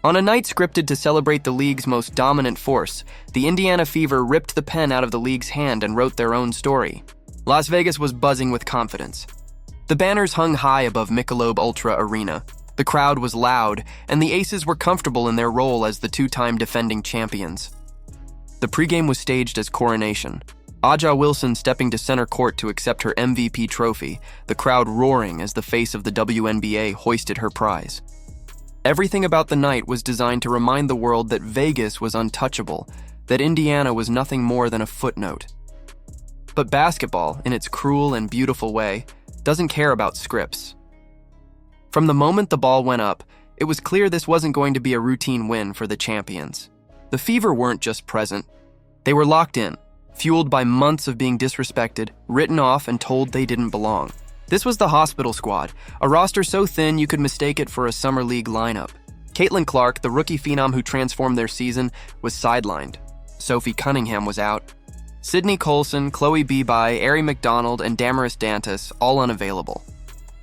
On a night scripted to celebrate the league's most dominant force, the Indiana Fever ripped the pen out of the league's hand and wrote their own story. Las Vegas was buzzing with confidence. The banners hung high above Michelob Ultra Arena. The crowd was loud, and the Aces were comfortable in their role as the two-time defending champions. The pregame was staged as coronation. A'ja Wilson stepping to center court to accept her MVP trophy, the crowd roaring as the face of the WNBA hoisted her prize. Everything about the night was designed to remind the world that Vegas was untouchable, that Indiana was nothing more than a footnote. But basketball, in its cruel and beautiful way, doesn't care about scripts. From the moment the ball went up, it was clear this wasn't going to be a routine win for the champions. The Fever weren't just present. They were locked in, fueled by months of being disrespected, written off, and told they didn't belong. This was the hospital squad, a roster so thin you could mistake it for a summer league lineup. Caitlin Clark, the rookie phenom who transformed their season, was sidelined. Sophie Cunningham was out. Sydney Colson, Chloe Beebe, Ari McDonald, and Damaris Dantas all unavailable.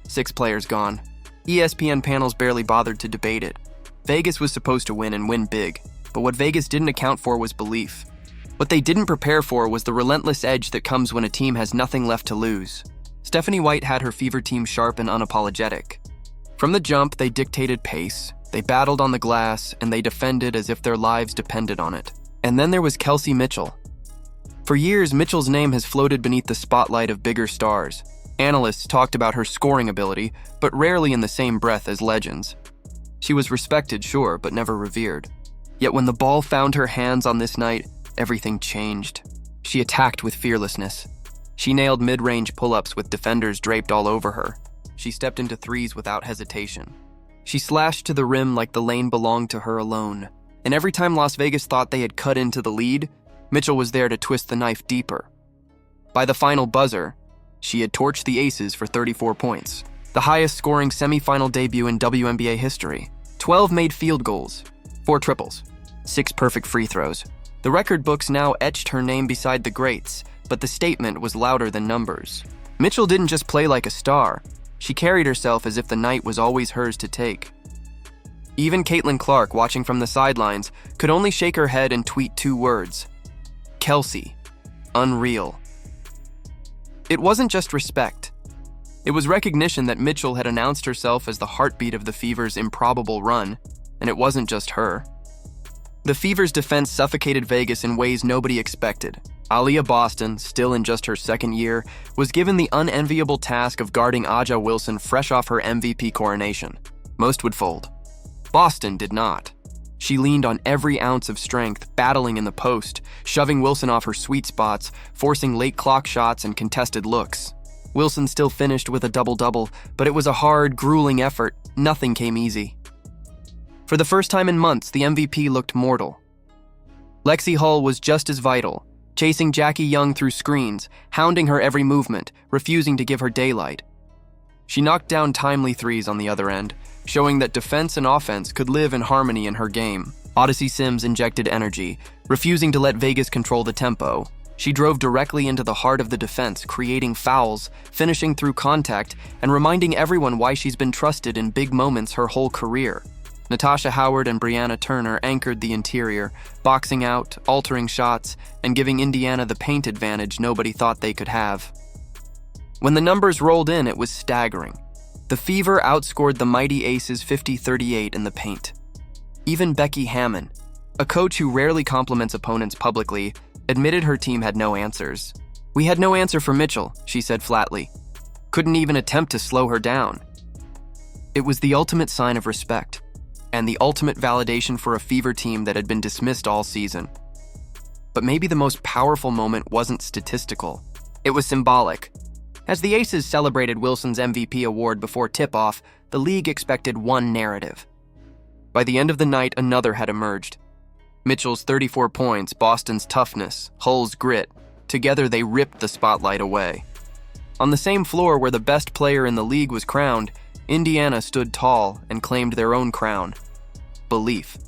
6 players gone. ESPN panels barely bothered to debate it. Vegas was supposed to win and win big, but what Vegas didn't account for was belief. What they didn't prepare for was the relentless edge that comes when a team has nothing left to lose. Stephanie White had her Fever team sharp and unapologetic. From the jump, they dictated pace, they battled on the glass, and they defended as if their lives depended on it. And then there was Kelsey Mitchell. For years, Mitchell's name has floated beneath the spotlight of bigger stars. Analysts talked about her scoring ability, but rarely in the same breath as legends. She was respected, sure, but never revered. Yet when the ball found her hands on this night, everything changed. She attacked with fearlessness. She nailed mid-range pull-ups with defenders draped all over her. She stepped into threes without hesitation. She slashed to the rim like the lane belonged to her alone. And every time Las Vegas thought they had cut into the lead, Mitchell was there to twist the knife deeper. By the final buzzer, she had torched the Aces for 34 points, the highest-scoring semifinal debut in WNBA history. 12 made field goals, 4 triples, 6 perfect free throws. The record books now etched her name beside the greats, but the statement was louder than numbers. Mitchell didn't just play like a star. She carried herself as if the night was always hers to take. Even Caitlin Clark, watching from the sidelines, could only shake her head and tweet 2 words. Kelsey. Unreal. It wasn't just respect. It was recognition that Mitchell had announced herself as the heartbeat of the Fever's improbable run, and it wasn't just her. The Fever's defense suffocated Vegas in ways nobody expected. Aaliyah Boston, still in just her second year, was given the unenviable task of guarding A'ja Wilson fresh off her MVP coronation. Most would fold. Boston did not. She leaned on every ounce of strength, battling in the post, shoving Wilson off her sweet spots, forcing late clock shots and contested looks. Wilson still finished with a double-double, but it was a hard, grueling effort. Nothing came easy. For the first time in months, the MVP looked mortal. Lexi Hull was just as vital, chasing Jackie Young through screens, hounding her every movement, refusing to give her daylight. She knocked down timely threes on the other end, showing that defense and offense could live in harmony in her game. Odyssey Sims injected energy, refusing to let Vegas control the tempo. She drove directly into the heart of the defense, creating fouls, finishing through contact, and reminding everyone why she's been trusted in big moments her whole career. Natasha Howard and Brianna Turner anchored the interior, boxing out, altering shots, and giving Indiana the paint advantage nobody thought they could have. When the numbers rolled in, it was staggering. The Fever outscored the mighty Aces 50-38 in the paint. Even Becky Hammon, a coach who rarely compliments opponents publicly, admitted her team had no answers. "We had no answer for Mitchell," she said flatly. "Couldn't even attempt to slow her down." It was the ultimate sign of respect, and the ultimate validation for a Fever team that had been dismissed all season. But maybe the most powerful moment wasn't statistical. It was symbolic. As the Aces celebrated Wilson's MVP award before tip-off, the league expected one narrative. By the end of the night, another had emerged. Mitchell's 34 points, Boston's toughness, Hull's grit. Together they ripped the spotlight away. On the same floor where the best player in the league was crowned, Indiana stood tall and claimed their own crown. Belief.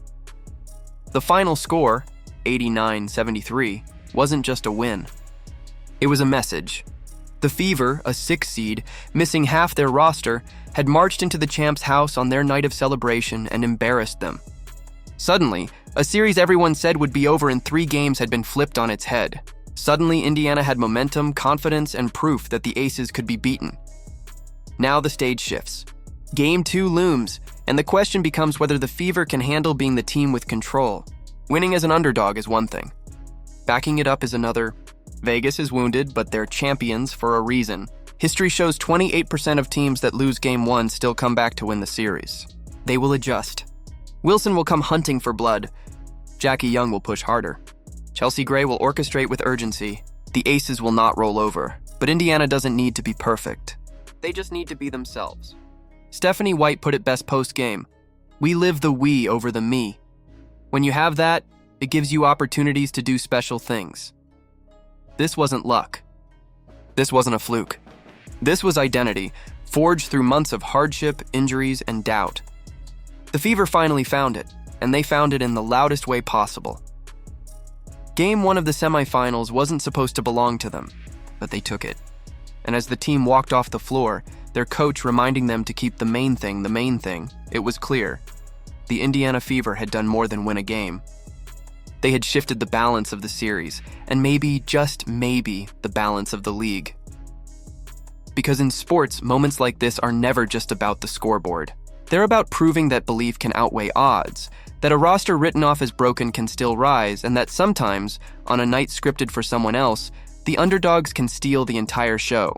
The final score, 89-73, wasn't just a win. It was a message. The Fever, a 6 seed, missing half their roster, had marched into the champs' house on their night of celebration and embarrassed them. Suddenly, a series everyone said would be over in 3 games had been flipped on its head. Suddenly, Indiana had momentum, confidence, and proof that the Aces could be beaten. Now the stage shifts. Game 2 looms, and the question becomes whether the Fever can handle being the team with control. Winning as an underdog is one thing. Backing it up is another. Vegas is wounded, but they're champions for a reason. History shows 28% of teams that lose Game 1 still come back to win the series. They will adjust. Wilson will come hunting for blood. Jackie Young will push harder. Chelsea Gray will orchestrate with urgency. The Aces will not roll over, but Indiana doesn't need to be perfect. They just need to be themselves. Stephanie White put it best post-game. We live the we over the me. When you have that, it gives you opportunities to do special things. This wasn't luck. This wasn't a fluke. This was identity, forged through months of hardship, injuries, and doubt. The Fever finally found it, and they found it in the loudest way possible. Game 1 of the semifinals wasn't supposed to belong to them, but they took it. And as the team walked off the floor, their coach reminding them to keep the main thing, it was clear. The Indiana Fever had done more than win a game. They had shifted the balance of the series, and maybe, just maybe, the balance of the league. Because in sports, moments like this are never just about the scoreboard. They're about proving that belief can outweigh odds, that a roster written off as broken can still rise, and that sometimes, on a night scripted for someone else, the underdogs can steal the entire show.